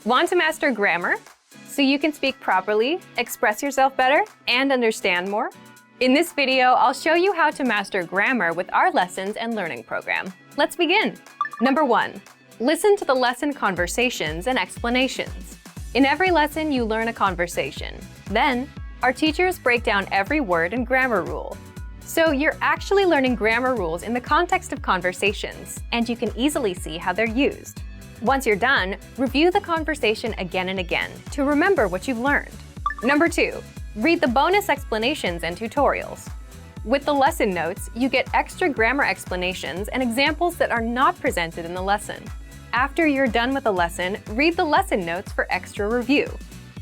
Want to master grammar so you can speak properly, express yourself better, and understand more? In this video, I'll show you how to master grammar with our lessons and learning program. Let's begin. Number 1, listen to the lesson conversations and explanations. In every lesson, you learn a conversation. Then, our teachers break down every word and grammar rule. So you're actually learning grammar rules in the context of conversations, and you can easily see how they're used. Once you're done, review the conversation again and again to remember what you've learned. Number 2, read the bonus explanations and tutorials. With the lesson notes, you get extra grammar explanations and examples that are not presented in the lesson. After you're done with the lesson, read the lesson notes for extra review.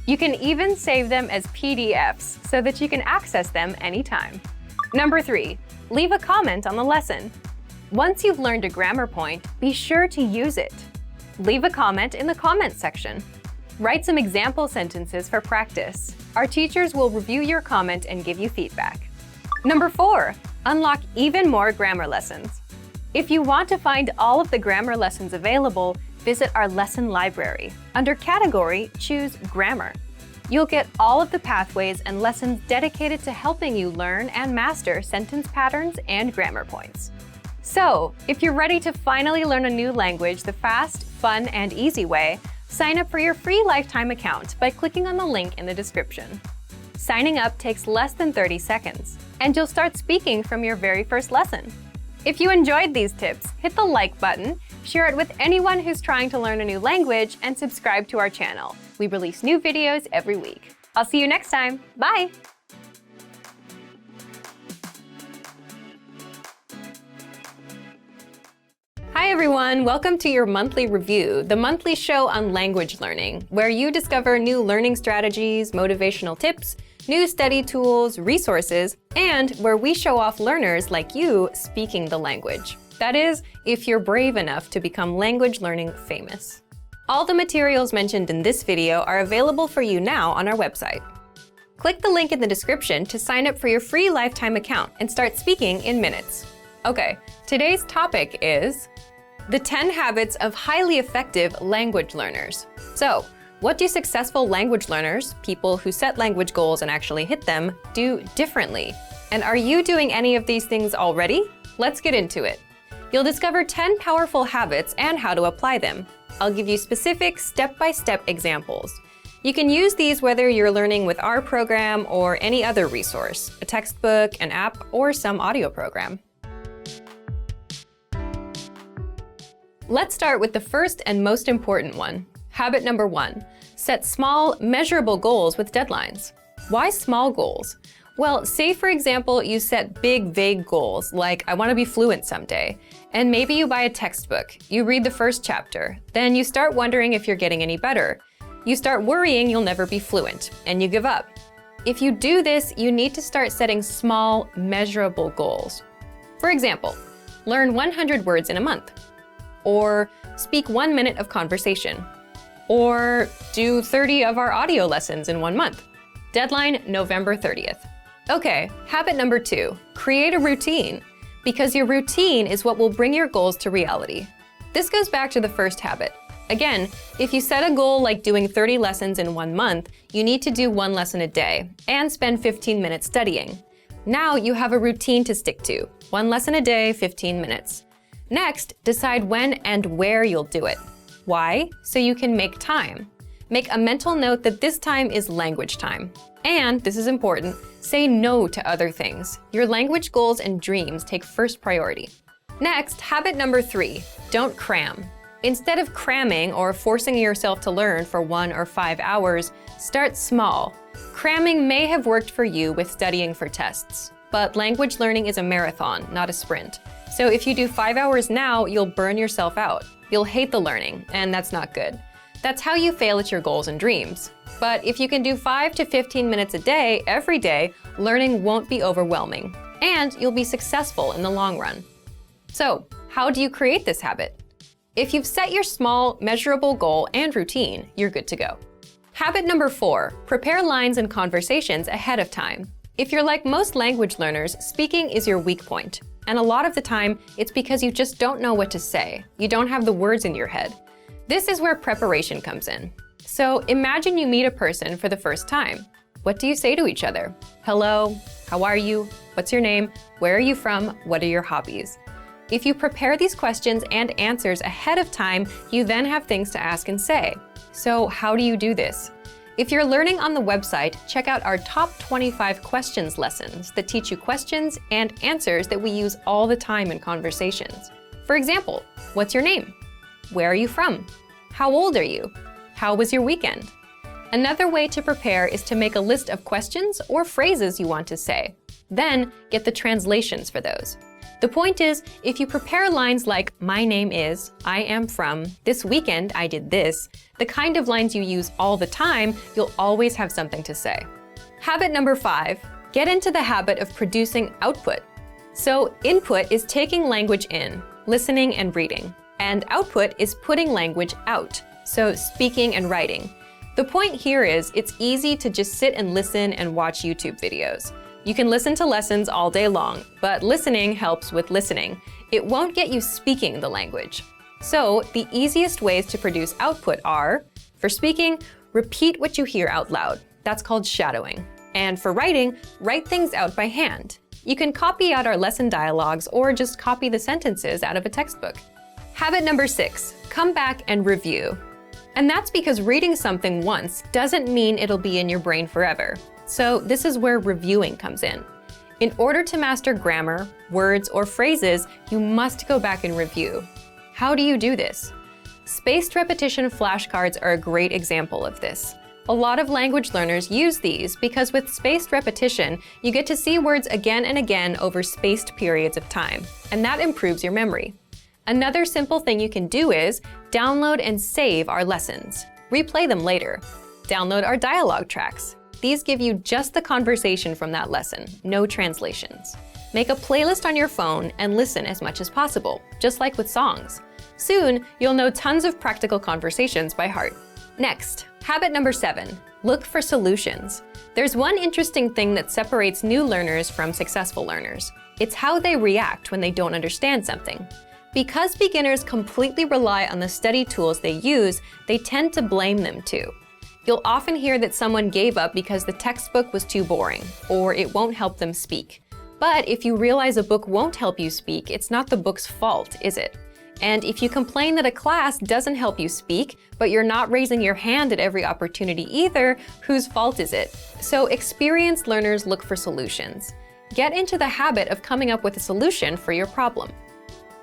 You can even save them as PDFs so that you can access them anytime. Number 3, leave a comment on the lesson. Once you've learned a grammar point, be sure to use it. Leave a comment in the comments section. Write some example sentences for practice. Our teachers will review your comment and give you feedback. Number 4, unlock even more grammar lessons. If you want to find all of the grammar lessons available, visit our lesson library. Under Category, choose Grammar. You'll get all of the pathways and lessons dedicated to helping you learn and master sentence patterns and grammar points. So, if you're ready to finally learn a new language the fast, fun, and easy way, sign up for your free lifetime account by clicking on the link in the description. Signing up takes less than 30 seconds, and you'll start speaking from your very first lesson. If you enjoyed these tips, hit the like button, share it with anyone who's trying to learn a new language, and subscribe to our channel. We release new videos every week. I'll see you next time. Bye! Hi everyone, welcome to your monthly review, the monthly show on language learning, where you discover new learning strategies, motivational tips, new study tools, resources, and where we show off learners like you speaking the language. That is, if you're brave enough to become language learning famous. All the materials mentioned in this video are available for you now on our website. Click the link in the description to sign up for your free lifetime account and start speaking in minutes. Okay, today's topic is the 10 habits of highly effective language learners. So, what do successful language learners, people who set language goals and actually hit them, do differently? And are you doing any of these things already? Let's get into it. You'll discover 10 powerful habits and how to apply them. I'll give you specific step-by-step examples. You can use these whether you're learning with our program or any other resource, a textbook, an app, or some audio program. Let's start with the first and most important one. Habit number 1, set small, measurable goals with deadlines. Why small goals? Well, say for example, you set big, vague goals, like I want to be fluent someday, and maybe you buy a textbook, you read the first chapter, then you start wondering if you're getting any better. You start worrying you'll never be fluent, and you give up. If you do this, you need to start setting small, measurable goals. For example, learn 100 words in a month. Or speak 1 minute of conversation. Or do 30 of our audio lessons in 1 month. Deadline November 30th. Okay, habit number 2, create a routine, because your routine is what will bring your goals to reality. This goes back to the first habit. Again, if you set a goal like doing 30 lessons in 1 month, you need to do 1 lesson a day and spend 15 minutes studying. Now you have a routine to stick to, 1 lesson a day, 15 minutes. Next, decide when and where you'll do it. Why? So you can make time. Make a mental note that this time is language time. And, this is important, say no to other things. Your language goals and dreams take first priority. Next, habit number 3, don't cram. Instead of cramming or forcing yourself to learn for 1 or 5 hours, start small. Cramming may have worked for you with studying for tests, but language learning is a marathon, not a sprint. So if you do 5 hours now, you'll burn yourself out. You'll hate the learning, and that's not good. That's how you fail at your goals and dreams. But if you can do 5 to 15 minutes a day, every day, learning won't be overwhelming, and you'll be successful in the long run. So, how do you create this habit? If you've set your small, measurable goal and routine, you're good to go. Habit number 4, prepare lines and conversations ahead of time. If you're like most language learners, speaking is your weak point. And a lot of the time, it's because you just don't know what to say. You don't have the words in your head. This is where preparation comes in. So imagine you meet a person for the first time. What do you say to each other? Hello, how are you? What's your name? Where are you from? What are your hobbies? If you prepare these questions and answers ahead of time, you then have things to ask and say. So how do you do this? If you're learning on the website, check out our top 25 questions lessons that teach you questions and answers that we use all the time in conversations. For example, what's your name? Where are you from? How old are you? How was your weekend? Another way to prepare is to make a list of questions or phrases you want to say. Then get the translations for those. The point is, if you prepare lines like, my name is, I am from, this weekend I did this, the kind of lines you use all the time, you'll always have something to say. Habit number 5, get into the habit of producing output. So input is taking language in, listening and reading, and output is putting language out, so speaking and writing. The point here is, it's easy to just sit and listen and watch YouTube videos. You can listen to lessons all day long, but listening helps with listening. It won't get you speaking the language. So the easiest ways to produce output are, for speaking, repeat what you hear out loud. That's called shadowing. And for writing, write things out by hand. You can copy out our lesson dialogues or just copy the sentences out of a textbook. Habit number 6, come back and review. And that's because reading something once doesn't mean it'll be in your brain forever. So this is where reviewing comes in. In order to master grammar, words, or phrases, you must go back and review. How do you do this? Spaced repetition flashcards are a great example of this. A lot of language learners use these because with spaced repetition, you get to see words again and again over spaced periods of time, and that improves your memory. Another simple thing you can do is download and save our lessons. Replay them later. Download our dialogue tracks. These give you just the conversation from that lesson, no translations. Make a playlist on your phone and listen as much as possible, just like with songs. Soon, you'll know tons of practical conversations by heart. Next, habit number 7, look for solutions. There's one interesting thing that separates new learners from successful learners. It's how they react when they don't understand something. Because beginners completely rely on the study tools they use, they tend to blame them too. You'll often hear that someone gave up because the textbook was too boring, or it won't help them speak. But if you realize a book won't help you speak, it's not the book's fault, is it? And if you complain that a class doesn't help you speak, but you're not raising your hand at every opportunity either, whose fault is it? So experienced learners look for solutions. Get into the habit of coming up with a solution for your problem.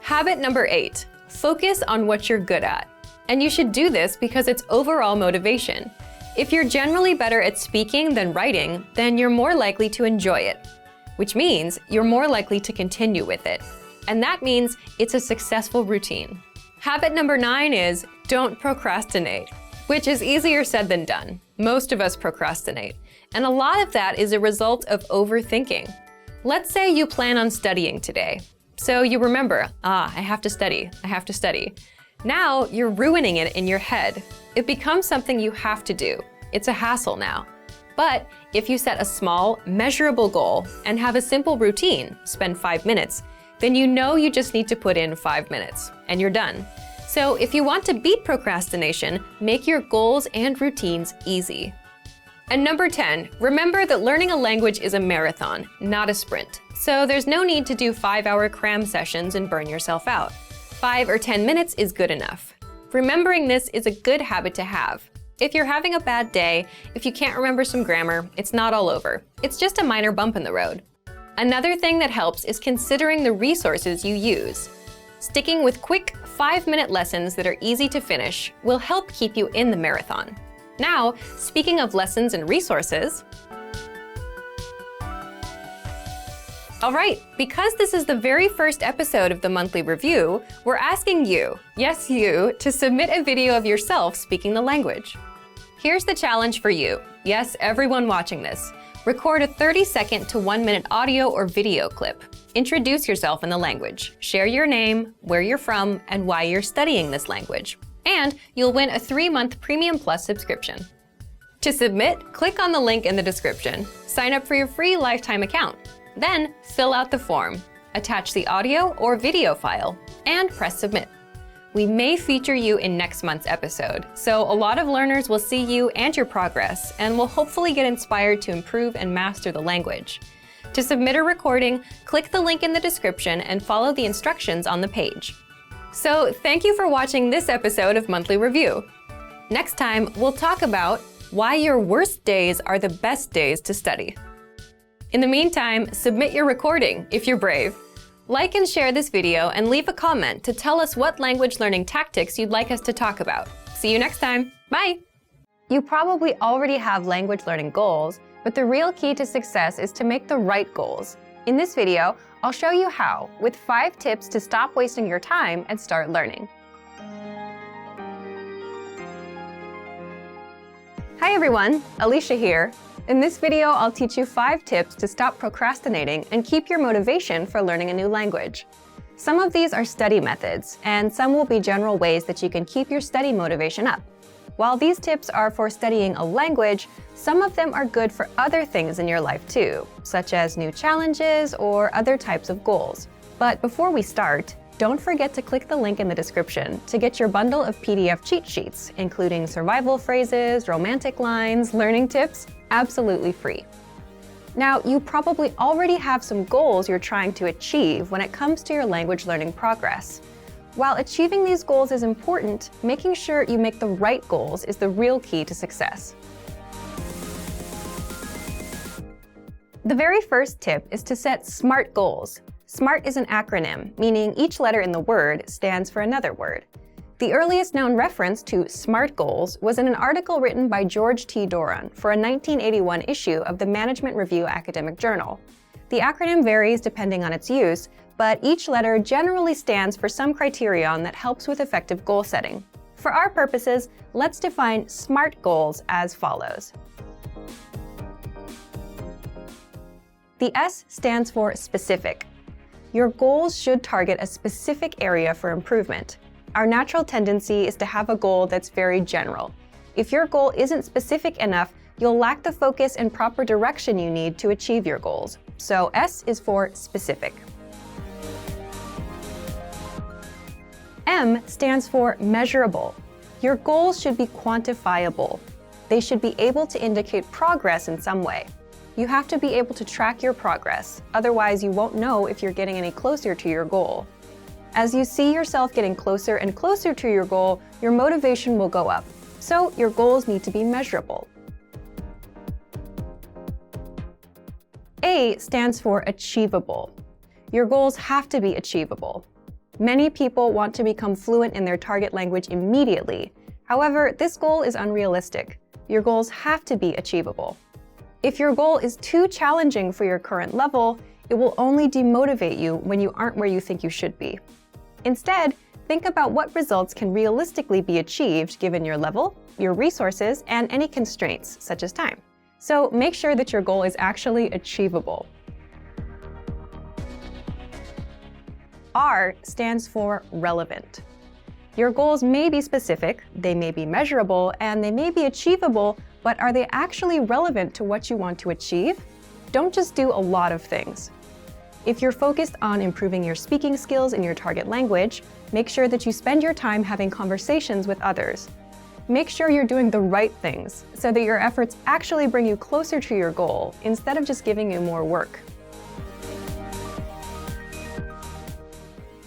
Habit number 8, focus on what you're good at. And you should do this because it's overall motivation. If you're generally better at speaking than writing, then you're more likely to enjoy it, which means you're more likely to continue with it. And that means it's a successful routine. Habit number 9 is don't procrastinate, which is easier said than done. Most of us procrastinate, and a lot of that is a result of overthinking. Let's say you plan on studying today. So you remember, I have to study. Now you're ruining it in your head. It becomes something you have to do. It's a hassle now. But if you set a small, measurable goal and have a simple routine, spend 5 minutes, then you know you just need to put in 5 minutes, and you're done. So if you want to beat procrastination, make your goals and routines easy. And number 10, remember that learning a language is a marathon, not a sprint. So there's no need to do 5-hour cram sessions and burn yourself out. 5 or 10 minutes is good enough. Remembering this is a good habit to have. If you're having a bad day, if you can't remember some grammar, it's not all over. It's just a minor bump in the road. Another thing that helps is considering the resources you use. Sticking with quick 5-minute lessons that are easy to finish will help keep you in the marathon. Now, speaking of lessons and resources, all right, because this is the very first episode of the monthly review, we're asking you, yes you, to submit a video of yourself speaking the language. Here's the challenge for you. Yes, everyone watching this. Record a 30-second to 1-minute audio or video clip. Introduce yourself in the language. Share your name, where you're from, and why you're studying this language. And you'll win a 3-month Premium Plus subscription. To submit, click on the link in the description. Sign up for your free lifetime account. Then fill out the form, attach the audio or video file, and press submit. We may feature you in next month's episode, so a lot of learners will see you and your progress, and will hopefully get inspired to improve and master the language. To submit a recording, click the link in the description and follow the instructions on the page. So thank you for watching this episode of Monthly Review. Next time, we'll talk about why your worst days are the best days to study. In the meantime, submit your recording if you're brave. Like and share this video and leave a comment to tell us what language learning tactics you'd like us to talk about. See you next time. Bye! You probably already have language learning goals, but the real key to success is to make the right goals. In this video, I'll show you how, with 5 tips to stop wasting your time and start learning. Hi everyone, Alicia here. In this video, I'll teach you 5 tips to stop procrastinating and keep your motivation for learning a new language. Some of these are study methods, and some will be general ways that you can keep your study motivation up. While these tips are for studying a language, some of them are good for other things in your life too, such as new challenges or other types of goals. But before we start, don't forget to click the link in the description to get your bundle of PDF cheat sheets, including survival phrases, romantic lines, learning tips, absolutely free. Now, you probably already have some goals you're trying to achieve when it comes to your language learning progress. While achieving these goals is important, making sure you make the right goals is the real key to success. The very first tip is to set SMART goals. SMART is an acronym, meaning each letter in the word stands for another word. The earliest known reference to SMART goals was in an article written by George T. Doran for a 1981 issue of the Management Review Academic Journal. The acronym varies depending on its use, but each letter generally stands for some criterion that helps with effective goal setting. For our purposes, let's define SMART goals as follows. The S stands for specific. Your goals should target a specific area for improvement. Our natural tendency is to have a goal that's very general. If your goal isn't specific enough, you'll lack the focus and proper direction you need to achieve your goals. So S is for specific. M stands for measurable. Your goals should be quantifiable. They should be able to indicate progress in some way. You have to be able to track your progress, otherwise you won't know if you're getting any closer to your goal. As you see yourself getting closer and closer to your goal, your motivation will go up. So your goals need to be measurable. A stands for achievable. Your goals have to be achievable. Many people want to become fluent in their target language immediately. However, this goal is unrealistic. Your goals have to be achievable. If your goal is too challenging for your current level, it will only demotivate you when you aren't where you think you should be. Instead, think about what results can realistically be achieved given your level, your resources, and any constraints, such as time. So make sure that your goal is actually achievable. R stands for relevant. Your goals may be specific, they may be measurable, and they may be achievable, but are they actually relevant to what you want to achieve? Don't just do a lot of things. If you're focused on improving your speaking skills in your target language, make sure that you spend your time having conversations with others. Make sure you're doing the right things so that your efforts actually bring you closer to your goal instead of just giving you more work.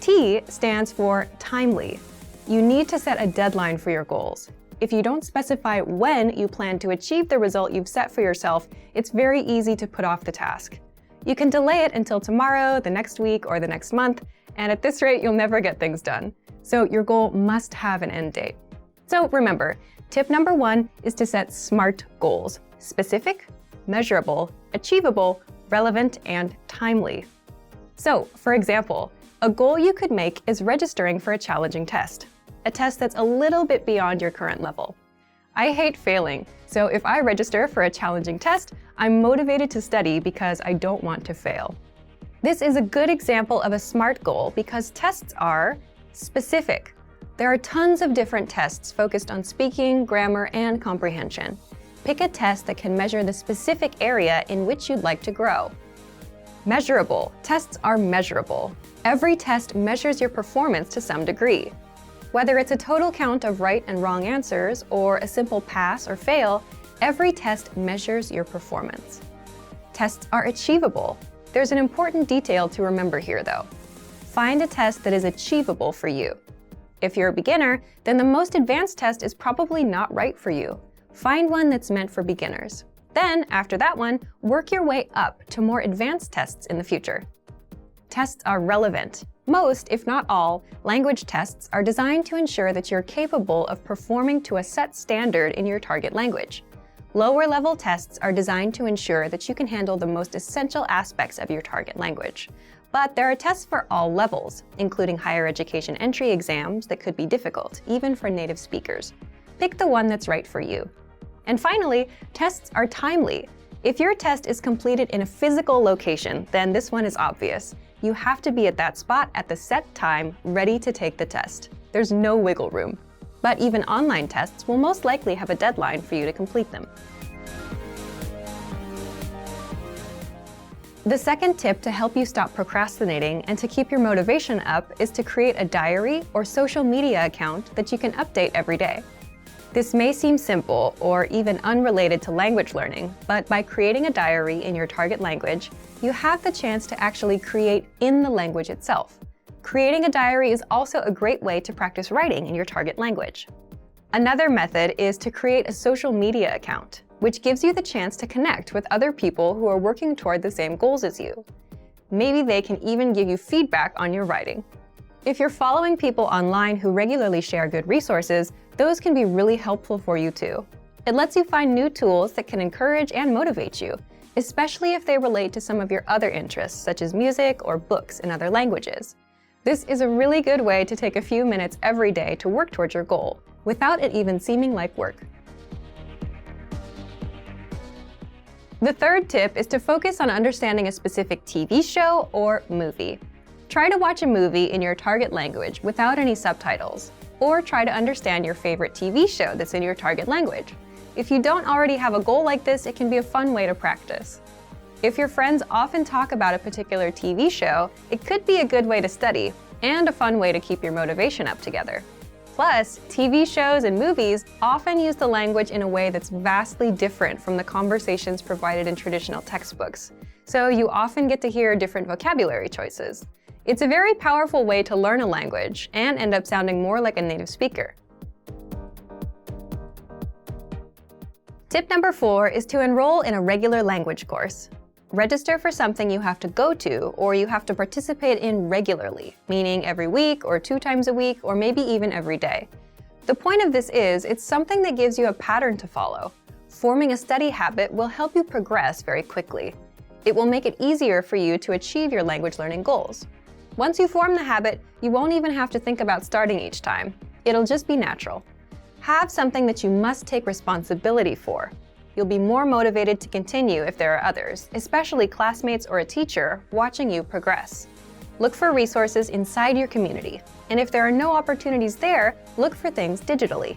T stands for timely. You need to set a deadline for your goals. If you don't specify when you plan to achieve the result you've set for yourself, it's very easy to put off the task. You can delay it until tomorrow, the next week, or the next month, and at this rate, you'll never get things done. So your goal must have an end date. So remember, tip number 1 is to set SMART goals: specific, measurable, achievable, relevant, and timely. So, for example, a goal you could make is registering for a challenging test, a test that's a little bit beyond your current level. I hate failing, so if I register for a challenging test, I'm motivated to study because I don't want to fail. This is a good example of a SMART goal because tests are specific. There are tons of different tests focused on speaking, grammar, and comprehension. Pick a test that can measure the specific area in which you'd like to grow. Measurable. Tests are measurable. Every test measures your performance to some degree. Whether it's a total count of right and wrong answers or a simple pass or fail, every test measures your performance. Tests are achievable. There's an important detail to remember here, though. Find a test that is achievable for you. If you're a beginner, then the most advanced test is probably not right for you. Find one that's meant for beginners. Then, after that one, work your way up to more advanced tests in the future. Tests are relevant. Most, if not all, language tests are designed to ensure that you're capable of performing to a set standard in your target language. Lower-level tests are designed to ensure that you can handle the most essential aspects of your target language. But there are tests for all levels, including higher education entry exams that could be difficult, even for native speakers. Pick the one that's right for you. And finally, tests are timely. If your test is completed in a physical location, then this one is obvious. You have to be at that spot at the set time, ready to take the test. There's no wiggle room. But even online tests will most likely have a deadline for you to complete them. The second tip to help you stop procrastinating and to keep your motivation up is to create a diary or social media account that you can update every day. This may seem simple or even unrelated to language learning, but by creating a diary in your target language, you have the chance to actually create in the language itself. Creating a diary is also a great way to practice writing in your target language. Another method is to create a social media account, which gives you the chance to connect with other people who are working toward the same goals as you. Maybe they can even give you feedback on your writing. If you're following people online who regularly share good resources, those can be really helpful for you too. It lets you find new tools that can encourage and motivate you, especially if they relate to some of your other interests, such as music or books in other languages. This is a really good way to take a few minutes every day to work towards your goal, without it even seeming like work. The third tip is to focus on understanding a specific TV show or movie. Try to watch a movie in your target language without any subtitles, or try to understand your favorite TV show that's in your target language. If you don't already have a goal like this, it can be a fun way to practice. If your friends often talk about a particular TV show, it could be a good way to study, and a fun way to keep your motivation up together. Plus, TV shows and movies often use the language in a way that's vastly different from the conversations provided in traditional textbooks, so you often get to hear different vocabulary choices. It's a very powerful way to learn a language and end up sounding more like a native speaker. Tip number 4 is to enroll in a regular language course. Register for something you have to go to or you have to participate in regularly, meaning every week or 2 times a week or maybe even every day. The point of this is it's something that gives you a pattern to follow. Forming a study habit will help you progress very quickly. It will make it easier for you to achieve your language learning goals. Once you form the habit, you won't even have to think about starting each time. It'll just be natural. Have something that you must take responsibility for. You'll be more motivated to continue if there are others, especially classmates or a teacher, watching you progress. Look for resources inside your community, and if there are no opportunities there, look for things digitally.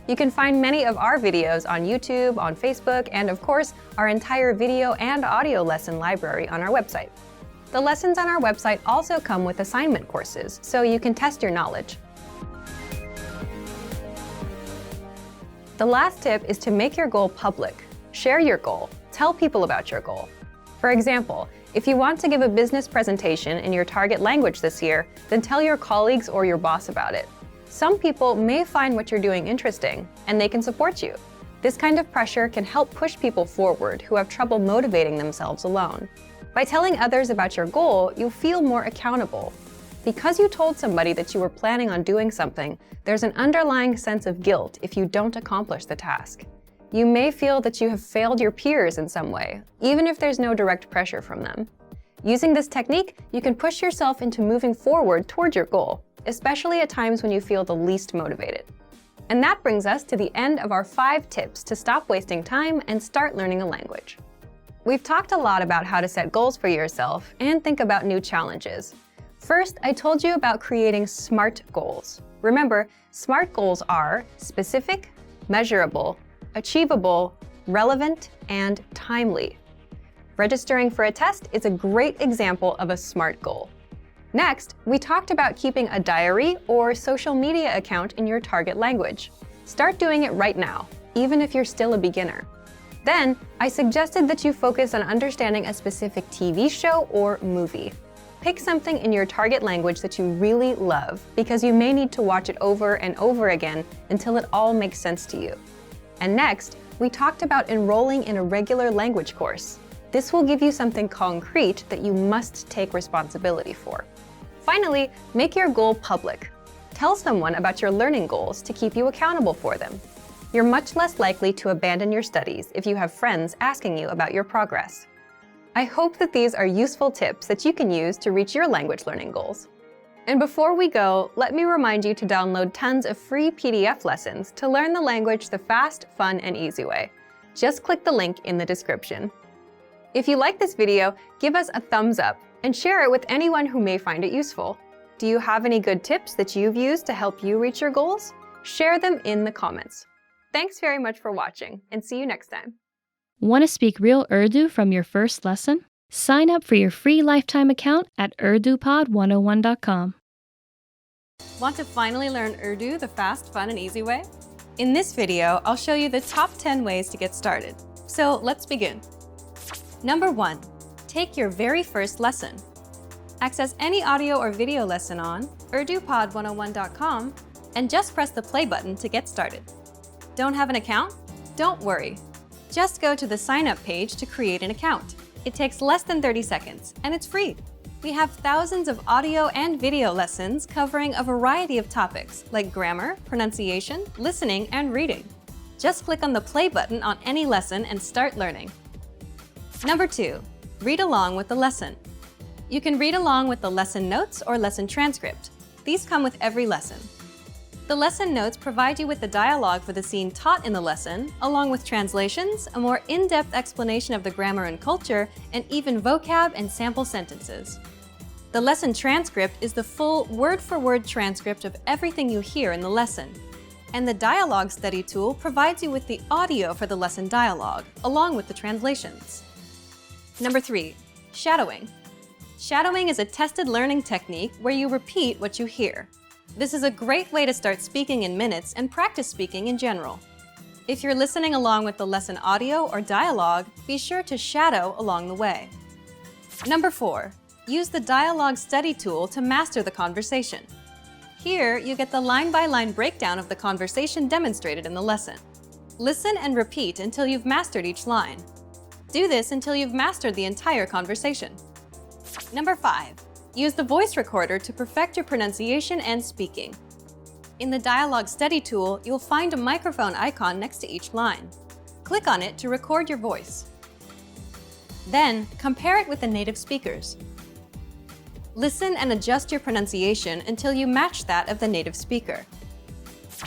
You can find many of our videos on YouTube, on Facebook, and of course, our entire video and audio lesson library on our website. The lessons on our website also come with assignment courses, so you can test your knowledge. The last tip is to make your goal public. Share your goal. Tell people about your goal. For example, if you want to give a business presentation in your target language this year, then tell your colleagues or your boss about it. Some people may find what you're doing interesting, and they can support you. This kind of pressure can help push people forward who have trouble motivating themselves alone. By telling others about your goal, you'll feel more accountable. Because you told somebody that you were planning on doing something, there's an underlying sense of guilt if you don't accomplish the task. You may feel that you have failed your peers in some way, even if there's no direct pressure from them. Using this technique, you can push yourself into moving forward toward your goal, especially at times when you feel the least motivated. And that brings us to the end of our 5 tips to stop wasting time and start learning a language. We've talked a lot about how to set goals for yourself and think about new challenges. First, I told you about creating SMART goals. Remember, SMART goals are specific, measurable, achievable, relevant, and timely. Registering for a test is a great example of a SMART goal. Next, we talked about keeping a diary or social media account in your target language. Start doing it right now, even if you're still a beginner. Then, I suggested that you focus on understanding a specific TV show or movie. Pick something in your target language that you really love, because you may need to watch it over and over again until it all makes sense to you. And next, we talked about enrolling in a regular language course. This will give you something concrete that you must take responsibility for. Finally, make your goal public. Tell someone about your learning goals to keep you accountable for them. You're much less likely to abandon your studies if you have friends asking you about your progress. I hope that these are useful tips that you can use to reach your language learning goals. And before we go, let me remind you to download tons of free PDF lessons to learn the language the fast, fun, and easy way. Just click the link in the description. If you like this video, give us a thumbs up and share it with anyone who may find it useful. Do you have any good tips that you've used to help you reach your goals? Share them in the comments. Thanks very much for watching, and see you next time. Want to speak real Urdu from your first lesson? Sign up for your free lifetime account at urdupod101.com. Want to finally learn Urdu the fast, fun, and easy way? In this video, I'll show you the top 10 ways to get started. So let's begin. Number 1. Take your very first lesson. Access any audio or video lesson on urdupod101.com and just press the play button to get started. Don't have an account? Don't worry. Just go to the sign-up page to create an account. It takes less than 30 seconds, and it's free. We have thousands of audio and video lessons covering a variety of topics like grammar, pronunciation, listening, and reading. Just click on the play button on any lesson and start learning. Number 2. Read along with the lesson. You can read along with the lesson notes or lesson transcript. These come with every lesson. The lesson notes provide you with the dialogue for the scene taught in the lesson, along with translations, a more in-depth explanation of the grammar and culture, and even vocab and sample sentences. The lesson transcript is the full word-for-word transcript of everything you hear in the lesson. And the dialogue study tool provides you with the audio for the lesson dialogue, along with the translations. Number 3. Shadowing. Shadowing is a tested learning technique where you repeat what you hear. This is a great way to start speaking in minutes and practice speaking in general. If you're listening along with the lesson audio or dialogue, be sure to shadow along the way. Number 4. Use the dialogue study tool to master the conversation. Here, you get the line-by-line breakdown of the conversation demonstrated in the lesson. Listen and repeat until you've mastered each line. Do this until you've mastered the entire conversation. Number 5. Use the voice recorder to perfect your pronunciation and speaking. In the dialogue study tool, you'll find a microphone icon next to each line. Click on it to record your voice. Then, compare it with the native speakers. Listen and adjust your pronunciation until you match that of the native speaker.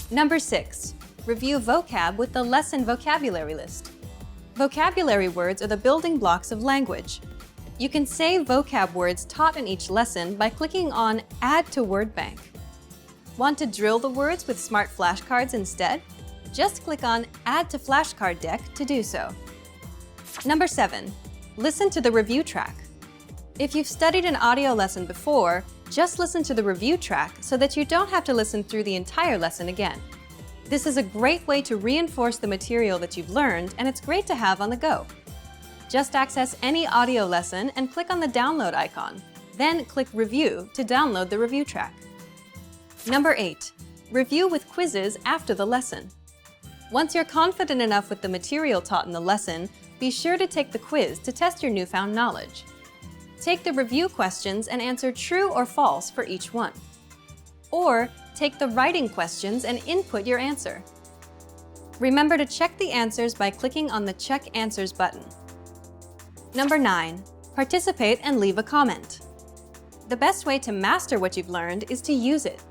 Number 6. Review vocab with the lesson vocabulary list. Vocabulary words are the building blocks of language. You can save vocab words taught in each lesson by clicking on Add to Word Bank. Want to drill the words with smart flashcards instead? Just click on Add to Flashcard Deck to do so. Number 7. Listen to the review track. If you've studied an audio lesson before, just listen to the review track so that you don't have to listen through the entire lesson again. This is a great way to reinforce the material that you've learned, and it's great to have on the go. Just access any audio lesson and click on the download icon. Then click Review to download the review track. Number 8. Review with quizzes after the lesson. Once you're confident enough with the material taught in the lesson, be sure to take the quiz to test your newfound knowledge. Take the review questions and answer true or false for each one. Or take the writing questions and input your answer. Remember to check the answers by clicking on the Check Answers button. Number 9. Participate and leave a comment. The best way to master what you've learned is to use it.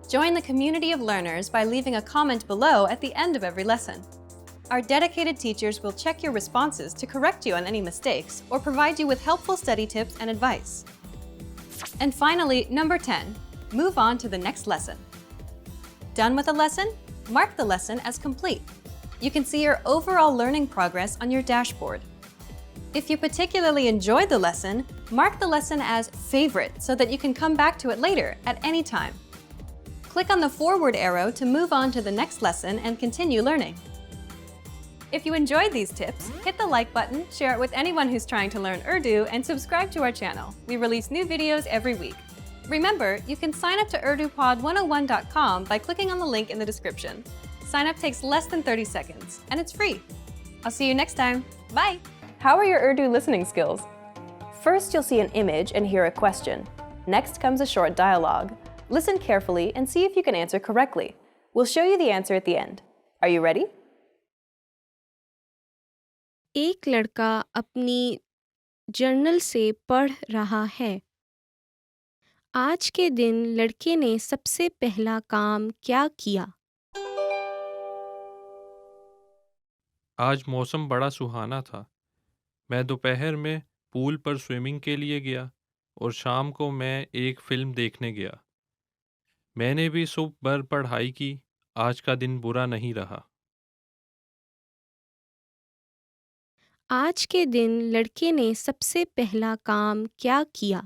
Join the community of learners by leaving a comment below at the end of every lesson. Our dedicated teachers will check your responses to correct you on any mistakes or provide you with helpful study tips and advice. And finally, number 10. Move on to the next lesson. Done with a lesson? Mark the lesson as complete. You can see your overall learning progress on your dashboard. If you particularly enjoyed the lesson, Mark the lesson as favorite so that you can come back to it later at any time. Click on the forward arrow to move on to the next lesson and continue learning. If you enjoyed these tips, hit the like button, share it with anyone who's trying to learn Urdu, and subscribe to our channel. We release new videos every week. Remember, you can sign up to UrduPod101.com by clicking on the link in the description. Sign up takes less than 30 seconds, and it's free. I'll see you next time. Bye! How are your Urdu listening skills? First, you'll see an image and hear a question. Next comes a short dialogue. Listen carefully and see if you can answer correctly. We'll show you the answer at the end. Are you ready? ایک لڑکا اپنی general سے پڑھ رہا ہے۔ آج کے دن لڑکے نے سب سے پہلا کام کیا کیا؟ آج موسم بڑا سہانا تھا۔ میں دوپہر میں پول پر سوئمنگ کے لیے گیا اور شام کو میں ایک فلم دیکھنے گیا۔ میں نے بھی صبح بھر پڑھائی کی۔ آج کا دن برا نہیں رہا۔ آج کے دن لڑکے نے سب سے پہلا کام کیا کیا؟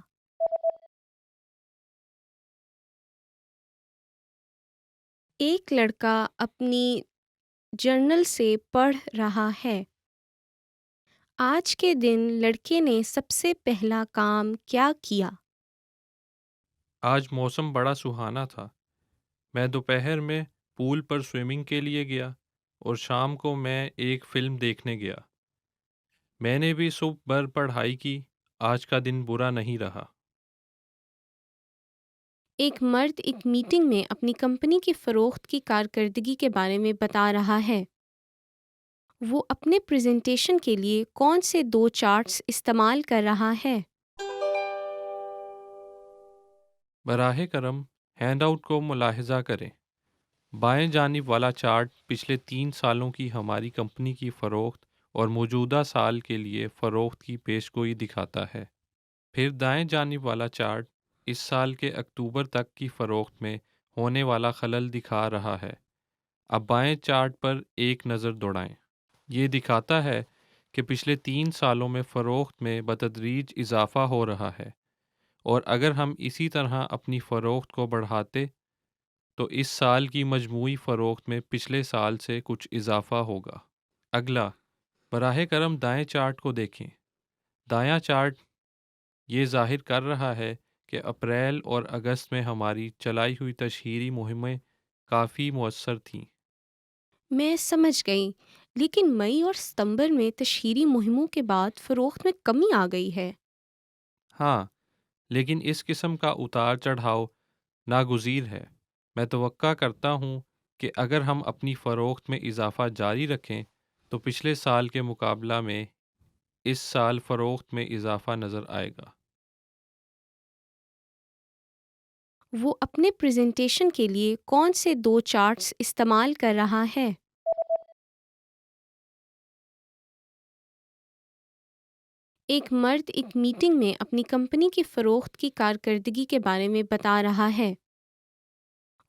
ایک لڑکا اپنی جرنل سے پڑھ رہا ہے۔ آج کے دن لڑکے نے سب سے پہلا کام کیا کیا؟ آج موسم بڑا سہانا تھا۔ میں دوپہر میں پول پر سوئمنگ کے لیے گیا اور شام کو میں ایک فلم دیکھنے گیا۔ میں نے بھی صبح بھر پڑھائی کی۔ آج کا دن برا نہیں رہا۔ ایک مرد ایک میٹنگ میں اپنی کمپنی کی فروخت کی کارکردگی کے بارے میں بتا رہا ہے۔ وہ اپنے پریزنٹیشن کے لیے کون سے 2 چارٹس استعمال کر رہا ہے؟ براہ کرم ہینڈ آؤٹ کو ملاحظہ کریں۔ بائیں جانب والا چارٹ پچھلے 3 سالوں کی ہماری کمپنی کی فروخت اور موجودہ سال کے لیے فروخت کی پیشگوئی دکھاتا ہے۔ پھر دائیں جانب والا چارٹ اس سال کے اکتوبر تک کی فروخت میں ہونے والا خلل دکھا رہا ہے۔ اب بائیں چارٹ پر ایک نظر دوڑائیں۔ یہ دکھاتا ہے کہ پچھلے 3 سالوں میں فروخت میں بتدریج اضافہ ہو رہا ہے، اور اگر ہم اسی طرح اپنی فروخت کو بڑھاتے تو اس سال کی مجموعی فروخت میں پچھلے سال سے کچھ اضافہ ہوگا۔ اگلا، براہ کرم دائیں چارٹ کو دیکھیں۔ دایاں چارٹ یہ ظاہر کر رہا ہے کہ اپریل اور اگست میں ہماری چلائی ہوئی تشہیری مہمیں کافی مؤثر تھیں۔ میں سمجھ گئی، لیکن مئی اور ستمبر میں تشہیری مہموں کے بعد فروخت میں کمی آ گئی ہے۔ ہاں، لیکن اس قسم کا اتار چڑھاؤ ناگزیر ہے۔ میں توقع کرتا ہوں کہ اگر ہم اپنی فروخت میں اضافہ جاری رکھیں تو پچھلے سال کے مقابلہ میں اس سال فروخت میں اضافہ نظر آئے گا۔ وہ اپنے پریزنٹیشن کے لیے کون سے 2 چارٹس استعمال کر رہا ہے؟ ایک مرد ایک میٹنگ میں اپنی کمپنی کی فروخت کی کارکردگی کے بارے میں بتا رہا ہے۔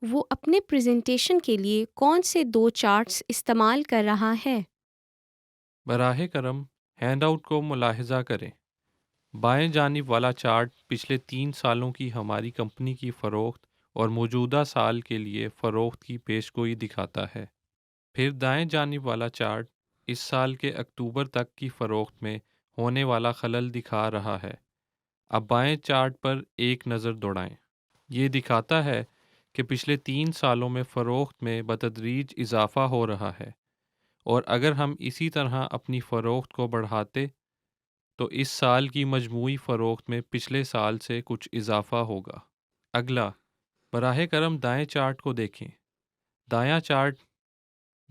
وہ اپنے پریزنٹیشن کے لیے کون سے 2 چارٹس استعمال کر رہا ہے؟ براہ کرم ہینڈ آؤٹ کو ملاحظہ کریں۔ بائیں جانب والا چارٹ پچھلے 3 سالوں کی ہماری کمپنی کی فروخت اور موجودہ سال کے لیے فروخت کی پیشگوئی دکھاتا ہے۔ پھر دائیں جانب والا چارٹ اس سال کے اکتوبر تک کی فروخت میں ہونے والا خلل دکھا رہا ہے۔ اب بائیں چارٹ پر ایک نظر دوڑائیں۔ یہ دکھاتا ہے کہ پچھلے 3 سالوں میں فروخت میں بتدریج اضافہ ہو رہا ہے، اور اگر ہم اسی طرح اپنی فروخت کو بڑھاتے تو اس سال کی مجموعی فروخت میں پچھلے سال سے کچھ اضافہ ہوگا۔ اگلا، براہ کرم دائیں چارٹ کو دیکھیں۔ دایاں چارٹ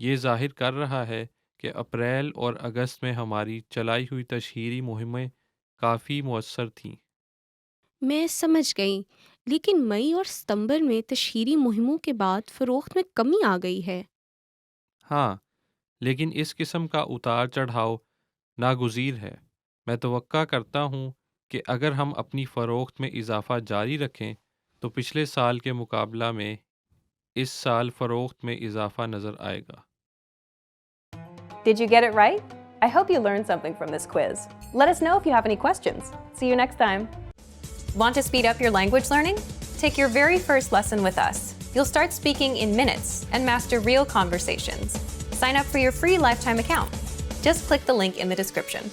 یہ ظاہر کر رہا ہے کہ اپریل اور اگست میں ہماری چلائی ہوئی تشہیری مہمیں کافی مؤثر تھیں۔ میں سمجھ گئی، لیکن مئی اور ستمبر میں تشہیری مہموں کے بعد فروخت میں کمی آ گئی ہے۔ ہاں، لیکن اس قسم کا اتار چڑھاؤ ناگزیر ہے۔ میں توقع کرتا ہوں کہ اگر ہم اپنی فروخت میں اضافہ جاری رکھیں تو پچھلے سال کے مقابلہ میں اس سال فروخت میں اضافہ نظر آئے گا۔ Did you get it right? I hope you learned something from this quiz. Let us know if you have any questions. See you next time. Want to speed up your language learning? Take your very first lesson with us. You'll start speaking in minutes and master real conversations. Sign up for your free lifetime account. Just click the link in the description.